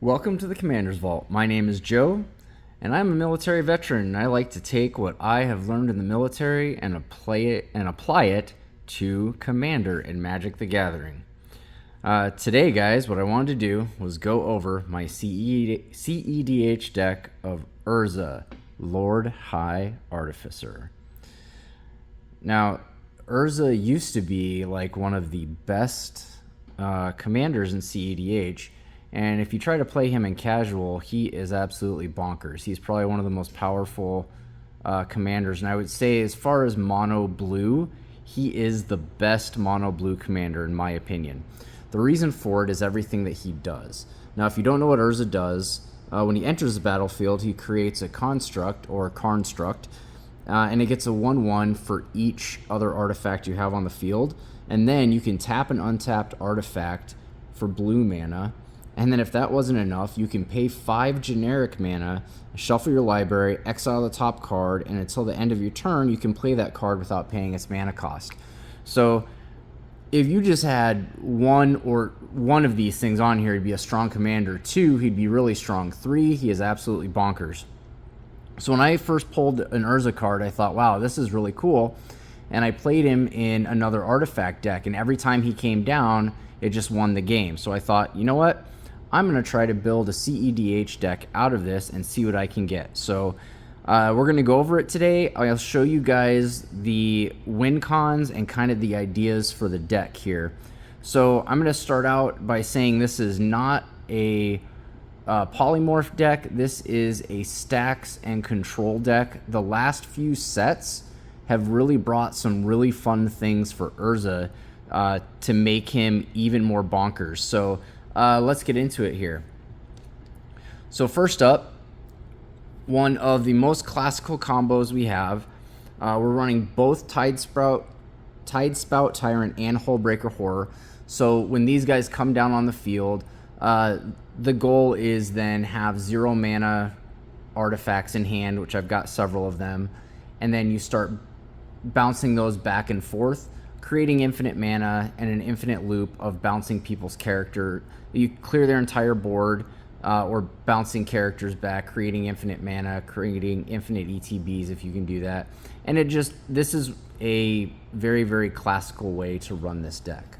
Welcome to the Commander's Vault. My name is Joe, and I'm a military veteran, and I like to take what I have learned in the military and apply it to Commander in Magic the Gathering. Today, guys, what I wanted to do was go over my CEDH deck of Urza, Lord High Artificer. Now, Urza used to be like one of the best commanders in CEDH. And if you try to play him in casual, he is absolutely bonkers. He's probably one of the most powerful commanders. And I would say as far as mono blue, he is the best mono blue commander in my opinion. The reason for it is everything that he does. Now, if you don't know what Urza does, when he enters the battlefield, he creates a construct or construct, and it gets a 1/1 for each other artifact you have on the field. And then you can tap an untapped artifact for blue mana. And then if that wasn't enough, you can pay 5 generic mana, shuffle your library, exile the top card, and until the end of your turn, you can play that card without paying its mana cost. So if you just had one of these things on here, he'd be a strong commander. 2, he'd be really strong. 3, he is absolutely bonkers. So when I first pulled an Urza card, I thought, wow, this is really cool. And I played him in another artifact deck, and every time he came down, it just won the game. So I thought, you know what? I'm going to try to build a CEDH deck out of this and see what I can get. So we're going to go over it today. I'll show you guys the win cons and kind of the ideas for the deck here. So I'm going to start out by saying this is not a polymorph deck. This is a stacks and control deck. The last few sets have really brought some really fun things for Urza to make him even more bonkers. So let's get into it here. So first up, one of the most classical combos we have, we're running both Tidespout Tyrant and Hullbreaker Horror. So when these guys come down on the field, the goal is then have 0 mana artifacts in hand, which I've got several of them, and then you start bouncing those back and forth, creating infinite mana and an infinite loop of bouncing people's character. You clear their entire board, or bouncing characters back, creating infinite mana, creating infinite ETBs if you can do that. And this is a very, very classical way to run this deck.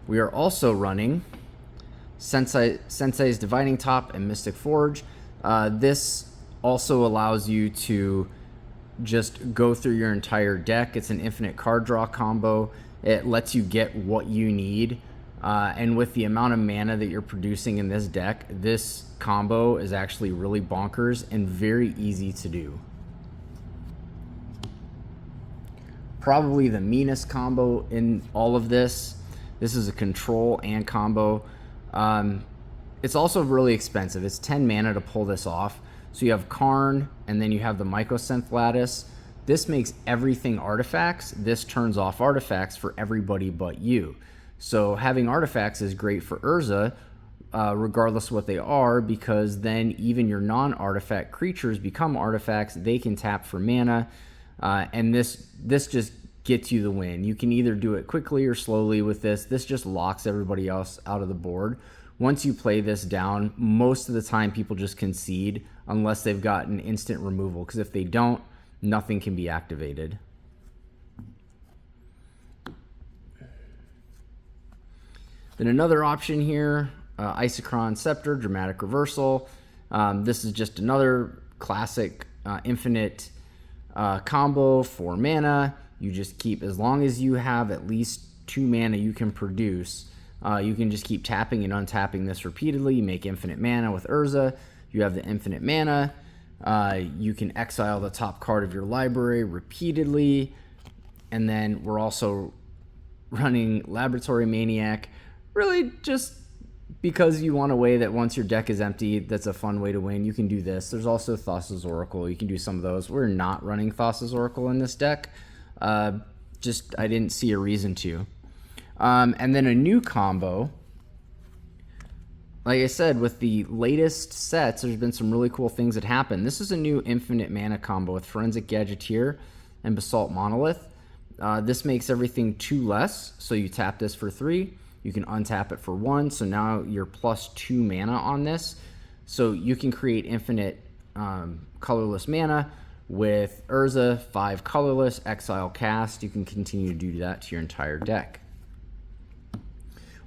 We are also running Sensei's Dividing Top and Mystic Forge. This also allows you to just go through your entire deck. It's an infinite card draw combo. It lets you get what you need. And with the amount of mana that you're producing in this deck, this combo is actually really bonkers and very easy to do. Probably the meanest combo in all of this. This is a control and combo. It's also really expensive. It's 10 mana to pull this off. So you have Karn, and then you have the Mycosynth Lattice. This makes everything artifacts. This turns off artifacts for everybody but you. So having artifacts is great for Urza, regardless of what they are, because then even your non-artifact creatures become artifacts. They can tap for mana, and this just gets you the win. You can either do it quickly or slowly with this. This just locks everybody else out of the board. Once you play this down, most of the time people just concede unless they've got an instant removal, because if they don't, nothing can be activated. Then another option here, Isochron Scepter, Dramatic Reversal. This is just another classic infinite combo for mana. You just keep, as long as you have at least 2 mana you can produce, you can just keep tapping and untapping this repeatedly. You make infinite mana with Urza. You have the infinite mana. You can exile the top card of your library repeatedly. And then we're also running Laboratory Maniac, really just because you want a way that once your deck is empty, that's a fun way to win. You can do this. There's also Thassa's Oracle. You can do some of those. We're not running Thassa's Oracle in this deck. I didn't see a reason to. And then a new combo. Like I said, with the latest sets, there's been some really cool things that happen. This is a new infinite mana combo with Forensic Gadgeteer and Basalt Monolith. This makes everything 2 less, so you tap this for 3. You can untap it for 1, so now you're +2 mana on this. So you can create infinite colorless mana with Urza, 5 colorless, exile cast. You can continue to do that to your entire deck.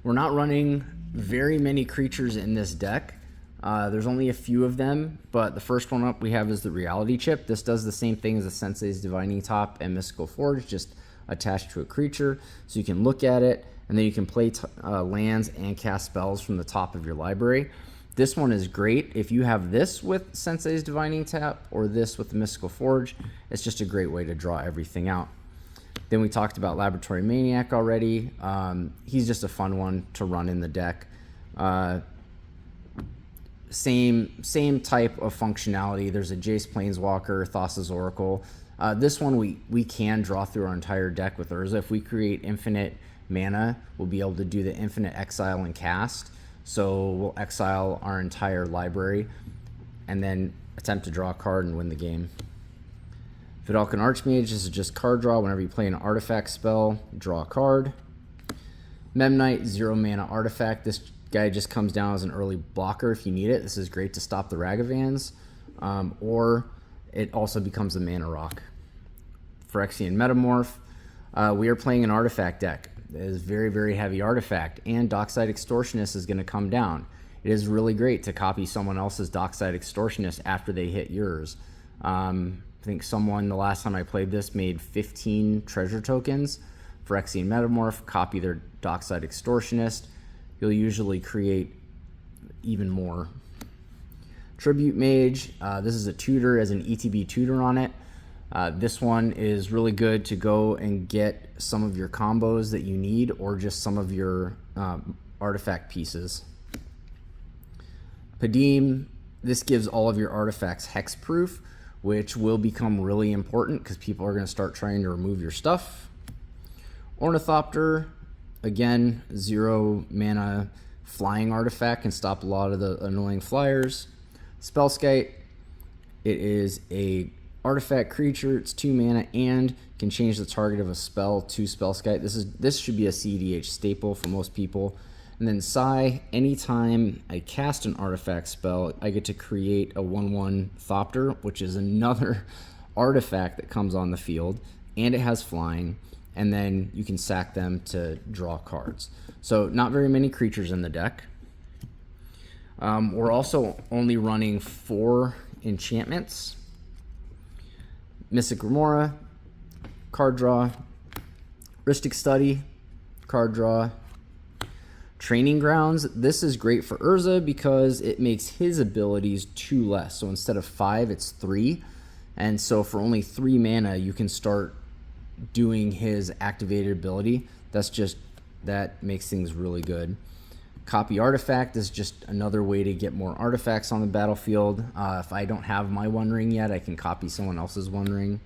We're not running very many creatures in this deck. There's only a few of them, but the first one up we have is the Reality Chip. This does the same thing as the Sensei's Divining Top and Mystical Forge, just attached to a creature. So you can look at it, and then you can play lands and cast spells from the top of your library. This one is great if you have this with Sensei's Divining Tap or this with the Mystical Forge. It's just a great way to draw everything out. Then we talked about Laboratory Maniac already. He's just a fun one to run in the deck. Same type of functionality. There's a Jace Planeswalker, Thassa's Oracle. This one we can draw through our entire deck with Urza. If we create infinite mana, we'll be able to do the infinite exile and cast. So we'll exile our entire library and then attempt to draw a card and win the game. Vidalcan Archmage, this is just card draw. Whenever you play an artifact spell, draw a card. Memnite, 0 mana artifact. This guy just comes down as an early blocker if you need it. This is great to stop the Ragavans. Or it also becomes a mana rock. Phyrexian Metamorph. We are playing an artifact deck. It is very, very heavy artifact, and Dockside Extortionist is going to come down. It is really great to copy someone else's Dockside Extortionist after they hit yours. I think someone, the last time I played this, made 15 treasure tokens. Phyrexian Metamorph, copy their Dockside Extortionist. You'll usually create even more. Tribute Mage, this is a tutor, as an ETB tutor on it. This one is really good to go and get some of your combos that you need, or just some of your artifact pieces. Padim, this gives all of your artifacts hexproof, which will become really important because people are going to start trying to remove your stuff. Ornithopter, again, 0 mana flying artifact, can stop a lot of the annoying flyers. Spellskite, it is a artifact creature, it's 2 mana and can change the target of a spell to Spellskite. This should be a CEDH staple for most people. And then Sai, anytime I cast an artifact spell, I get to create a 1/1 Thopter, which is another artifact that comes on the field, and it has flying, and then you can sack them to draw cards. So not very many creatures in the deck. We're also only running 4 enchantments. Mystic Remora, card draw. Rhystic Study, card draw. Training Grounds, this is great for Urza because it makes his abilities 2 less. So instead of 5, it's 3. And so for only 3 mana, you can start doing his activated ability. That makes things really good. Copy Artifact is just another way to get more artifacts on the battlefield. If I don't have my One Ring yet, I can copy someone else's One Ring.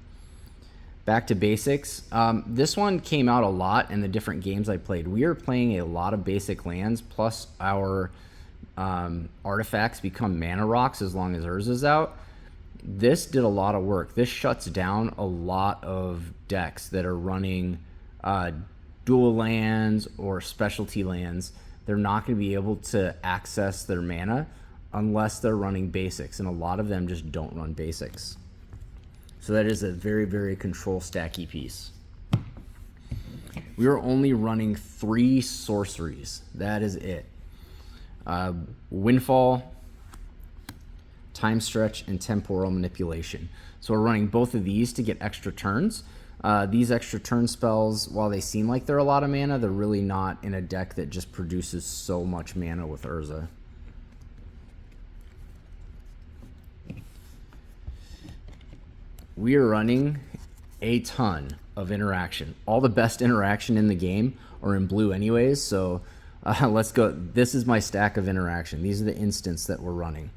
Back to basics. This one came out a lot in the different games I played. We are playing a lot of basic lands, plus our artifacts become mana rocks as long as Urza's out. This did a lot of work. This shuts down a lot of decks that are running dual lands or specialty lands. They're not going to be able to access their mana unless they're running basics, and a lot of them just don't run basics. So that is a very, very control stacky piece. We are only running 3 sorceries. That is it. Windfall, Time Stretch, and Temporal Manipulation. So we're running both of these to get extra turns. These extra turn spells, while they seem like they're a lot of mana, they're really not in a deck that just produces so much mana with Urza. We are running a ton of interaction. All the best interaction in the game are in blue anyways, so let's go. This is my stack of interaction. These are the instants that we're running.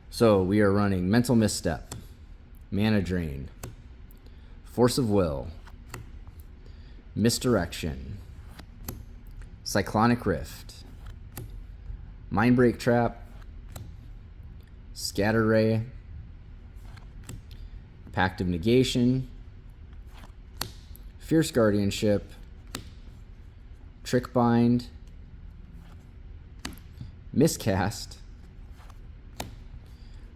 So we are running Mental Misstep, Mana Drain, Force of Will, Misdirection, Cyclonic Rift, Mindbreak Trap, Scatter Ray, Pact of Negation, Fierce Guardianship, Trick Bind, Miscast,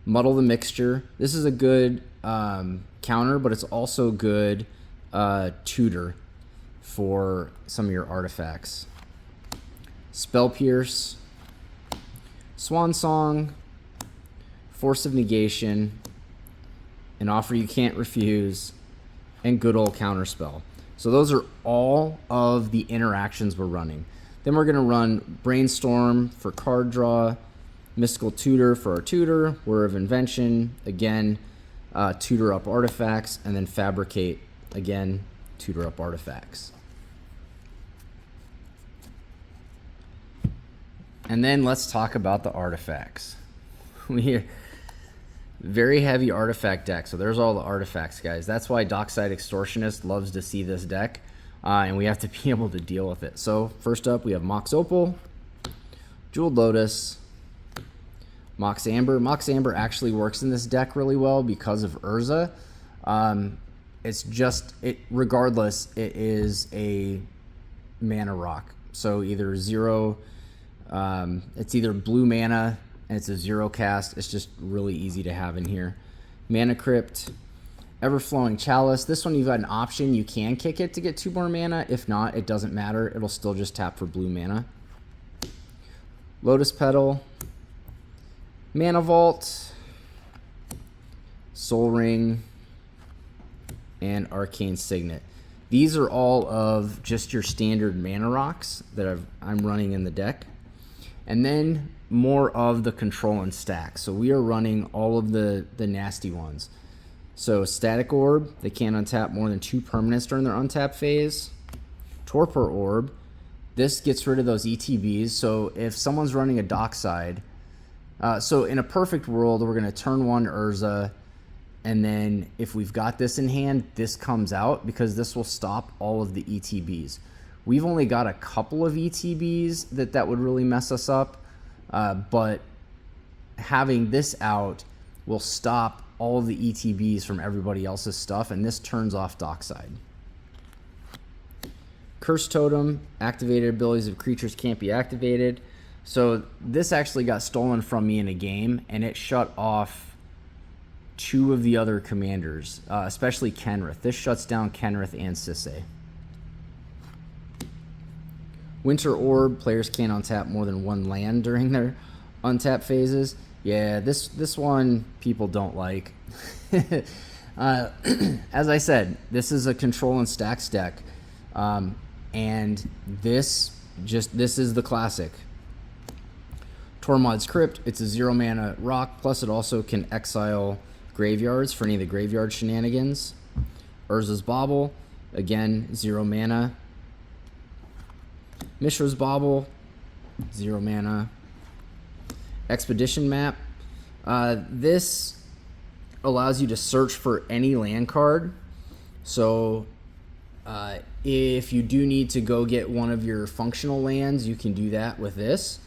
Muddle the Mixture. This is a good counter, but it's also good tutor for some of your artifacts. Spell Pierce, Swan Song, Force of Negation, An Offer You Can't Refuse, and good old Counterspell. So those are all of the interactions we're running. Then we're going to run Brainstorm for card draw, Mystical Tutor for our tutor, Word of Invention, again, tutor up artifacts, and then Fabricate, again, tutor up artifacts. And then let's talk about the artifacts. We're very heavy artifact deck, so there's all the artifacts, guys. That's why Dockside Extortionist loves to see this deck, and we have to be able to deal with it. So first up, we have Mox Opal, Jeweled Lotus, Mox Amber. Mox Amber actually works in this deck really well because of Urza. It's just, regardless, it is a mana rock. So either zero, it's either blue mana, and it's a 0 cast. It's just really easy to have in here. Mana Crypt, Everflowing Chalice. This one you've got an option. You can kick it to get 2 more mana. If not, it doesn't matter. It'll still just tap for blue mana. Lotus Petal, Mana Vault, Soul Ring, and Arcane Signet. These are all of just your standard mana rocks that I'm running in the deck. And then more of the control and stack. So we are running all of the nasty ones. So Static Orb, they can't untap more than 2 permanents during their untap phase. Torpor Orb, this gets rid of those ETBs. So if someone's running a Dockside, so in a perfect world, we're going to turn 1 Urza, and then if we've got this in hand, this comes out because this will stop all of the ETBs. We've only got a couple of ETBs that would really mess us up, but having this out will stop all of the ETBs from everybody else's stuff, and this turns off Dockside. Curse Totem, activated abilities of creatures can't be activated. So this actually got stolen from me in a game, and it shut off 2 of the other commanders, especially Kenrith. This shuts down Kenrith and Sisay. Winter Orb, players can't untap more than 1 land during their untap phases. Yeah, this one people don't like. As I said, this is a control and stacks deck, and this is the classic. Tormod's Crypt, it's a 0 mana rock, plus it also can exile graveyards for any of the graveyard shenanigans. Urza's Bauble, again, 0 mana. Mishra's Bauble, 0 mana. Expedition Map. This allows you to search for any land card. So if you do need to go get one of your functional lands, you can do that with this.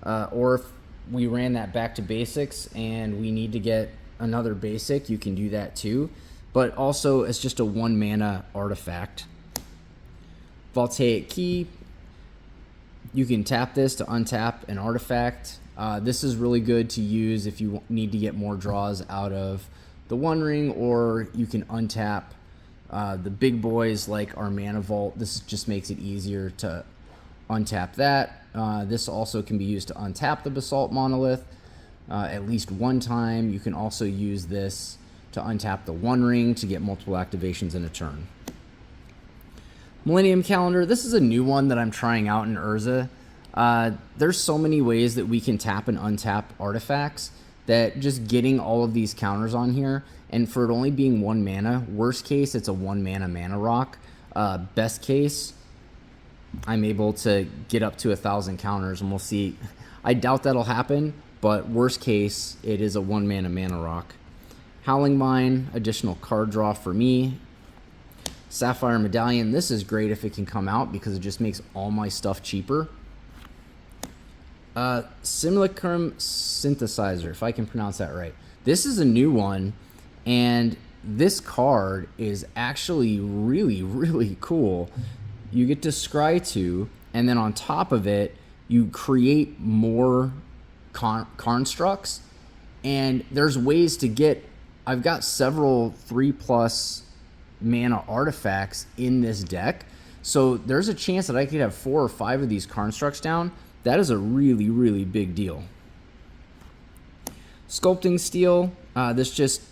Or if we ran that back to basics and we need to get another basic, you can do that too. But also, it's just a 1 mana artifact. Voltaic Key. You can tap this to untap an artifact. This is really good to use if you need to get more draws out of the One Ring, or you can untap the big boys like our Mana Vault. This just makes it easier to untap that. This also can be used to untap the Basalt Monolith at least 1 time. You can also use this to untap the One Ring to get multiple activations in a turn. Millennium Calendar, this is a new one that I'm trying out in Urza. There's so many ways that we can tap and untap artifacts that just getting all of these counters on here, and for it only being 1 mana, worst case, it's a 1 mana rock. Best case, I'm able to get up to 1,000 counters, and we'll see. I doubt that'll happen, but worst case, it is a 1 mana rock. Howling Mine, additional card draw for me. Sapphire Medallion, this is great if it can come out because it just makes all my stuff cheaper. Simulacrum Synthesizer, if I can pronounce that right. This is a new one, and this card is actually really, really cool. You get to scry 2, and then on top of it, you create more constructs, and there's ways to get. I've got several 3+ mana artifacts in this deck, so there's a chance that I could have 4 or 5 of these constructs down. That is a really, really big deal. Sculpting Steel, this just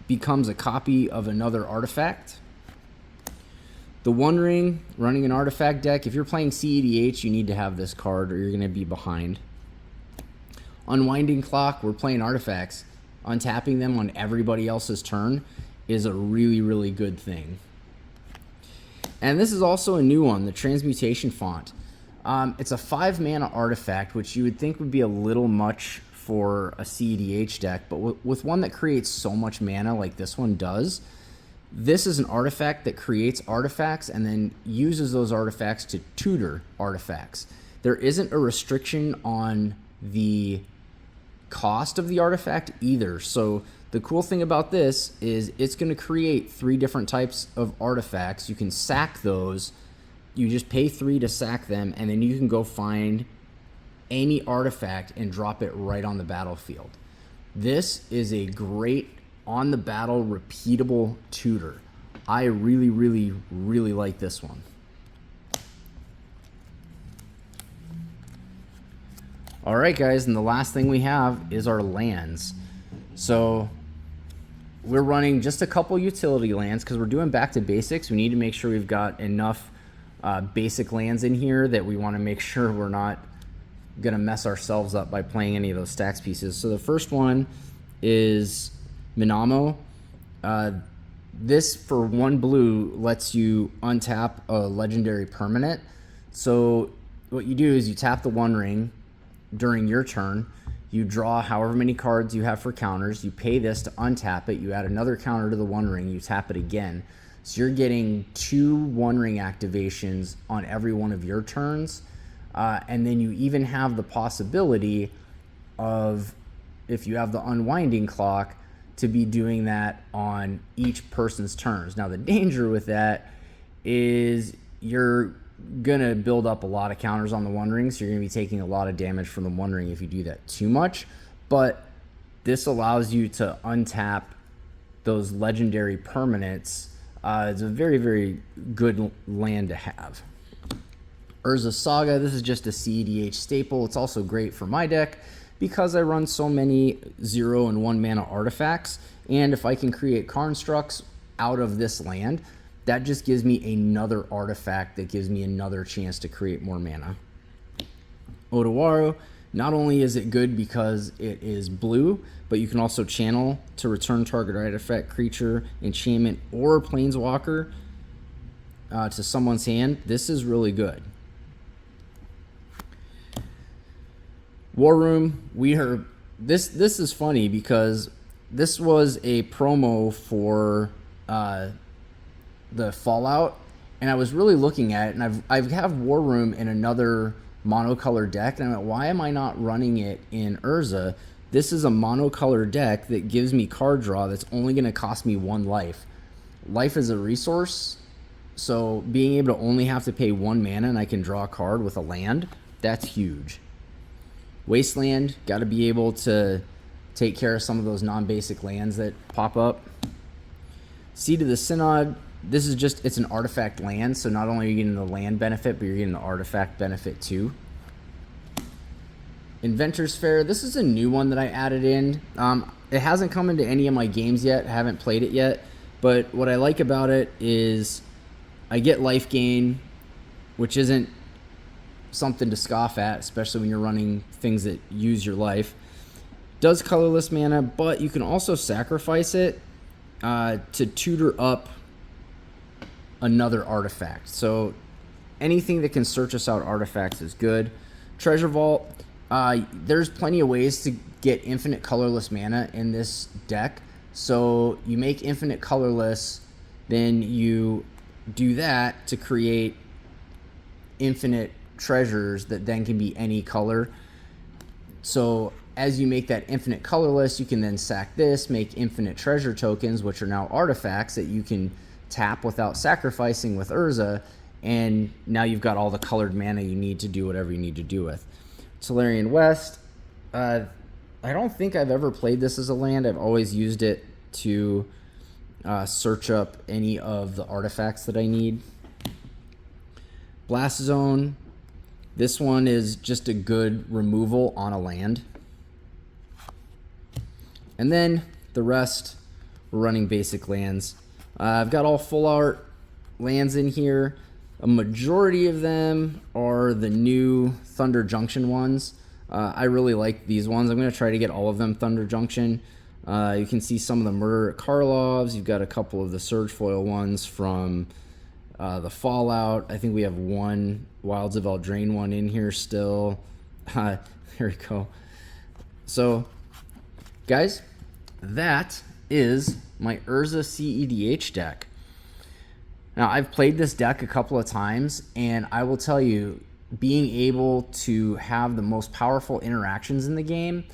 becomes a copy of another artifact. The One Ring, running an artifact deck. If you're playing CEDH, you need to have this card or you're going to be behind. Unwinding Clock, we're playing artifacts. Untapping them on everybody else's turn is a really, really good thing. And this is also a new one, the Transmutation Font. It's a 5 mana artifact, which you would think would be a little much for a CEDH deck, but with one that creates so much mana like this one does, this is an artifact that creates artifacts and then uses those artifacts to tutor artifacts. There isn't a restriction on the cost of the artifact either. So the cool thing about this is it's going to create 3 different types of artifacts. You can sack those. You just pay 3 to sack them, and then you can go find any artifact and drop it right on the battlefield. This is a great on the battle repeatable tutor. I really, really, really like this one. All right, guys, and the last thing we have is our lands. So we're running just a couple utility lands because we're doing back to basics. We need to make sure we've got enough basic lands in here that we want to make sure we're not going to mess ourselves up by playing any of those stacks pieces. So the first one is Minamo. This for 1 blue lets you untap a legendary permanent. So what you do is you tap the One Ring during your turn, you draw however many cards you have for counters, you pay this to untap it, you add another counter to the One Ring, you tap it again. So you're getting 2 One Ring activations on every one of your turns. And then you even have the possibility of, if you have the Unwinding Clock, to be doing that on each person's turns. Now the danger with that is you're gonna build up a lot of counters on the One Ring, so you're gonna be taking a lot of damage from the One Ring if you do that too much. But this allows you to untap those legendary permanents. It's a very, very good land to have. Urza Saga, this is just a CEDH staple. It's also great for my deck because I run so many 0 and 1 mana artifacts, and if I can create constructs out of this land, that just gives me another artifact that gives me another chance to create more mana. Odawaru, not only is it good because it is blue, but you can also channel to return target artifact, creature, enchantment, or planeswalker to someone's hand. This is really good. War Room, this is funny because this was a promo for the Fallout, and I was really looking at it, and I have War Room in another monocolor deck, and I'm like, why am I not running it in Urza? This is a monocolor deck that gives me card draw that's only going to cost me 1 life. Life is a resource, so being able to only have to pay 1 mana and I can draw a card with a land, that's huge. Wasteland, got to be able to take care of some of those non-basic lands that pop up. Seed of the Synod, this is just, it's an artifact land, so not only are you getting the land benefit, but you're getting the artifact benefit too. Inventor's Fair, this is a new one that I added in. It hasn't come into any of my games yet, I haven't played it yet, but what I like about it is I get life gain, which isn't something to scoff at, especially when you're running things that use your life. Does colorless mana, but you can also sacrifice it to tutor up another artifact. So anything that can search us out artifacts is good. Treasure Vault, there's plenty of ways to get infinite colorless mana in this deck. So you make infinite colorless, then you do that to create infinite treasures that then can be any color. So as you make that infinite colorless, you can then sack this, make infinite treasure tokens, which are now artifacts that you can tap without sacrificing with Urza, and now you've got all the colored mana you need to do whatever you need to do with. Solarian West, I don't think I've ever played this as a land. I've always used it to search up any of the artifacts that I need. Blast Zone. This one is just a good removal on a land. And then the rest, we're running basic lands. I've got all full art lands in here. A majority of them are the new Thunder Junction ones. I really like these ones. I'm going to try to get all of them Thunder Junction. You can see some of the Murder Karlovs. You've got a couple of the Surge Foil ones from the Fallout. I think we have one Wilds of Eldraine one in here still. There we go. So, guys, that is my Urza CEDH deck. Now, I've played this deck a couple of times, and I will tell you, being able to have the most powerful interactions in the game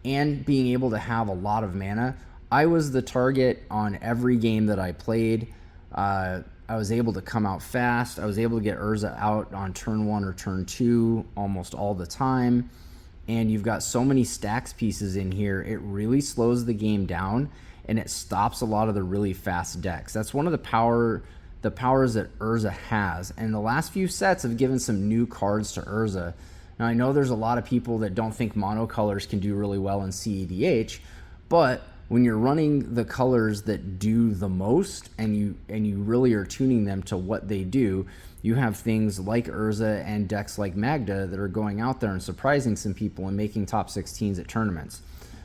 and being able to have a lot of mana, I was the target on every game that I played. I was able to come out fast. I was able to get Urza out on turn 1 or turn 2 almost all the time. And you've got so many stacks pieces in here, it really slows the game down, and it stops a lot of the really fast decks. That's one of the powers that Urza has. And the last few sets have given some new cards to Urza. Now, I know there's a lot of people that don't think monocolors can do really well in CEDH, but when you're running the colors that do the most and you really are tuning them to what they do, you have things like Urza and decks like Magda that are going out there and surprising some people and making top 16s at tournaments.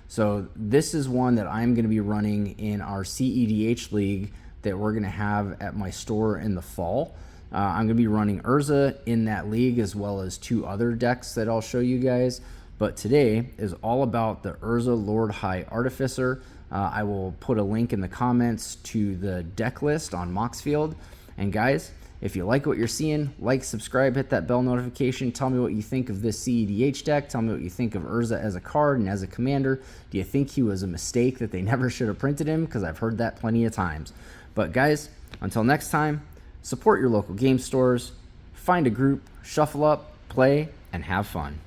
So this is one that I'm going to be running in our CEDH league that we're going to have at my store in the fall. I'm going to be running Urza in that league, as well as 2 other decks that I'll show you guys. But today is all about the Urza Lord High Artificer. I will put a link in the comments to the deck list on Moxfield. And guys, if you like what you're seeing, like, subscribe, hit that bell notification. Tell me what you think of this CEDH deck. Tell me what you think of Urza as a card and as a commander. Do you think he was a mistake that they never should have printed him? Because I've heard that plenty of times. But guys, until next time, support your local game stores, find a group, shuffle up, play, and have fun.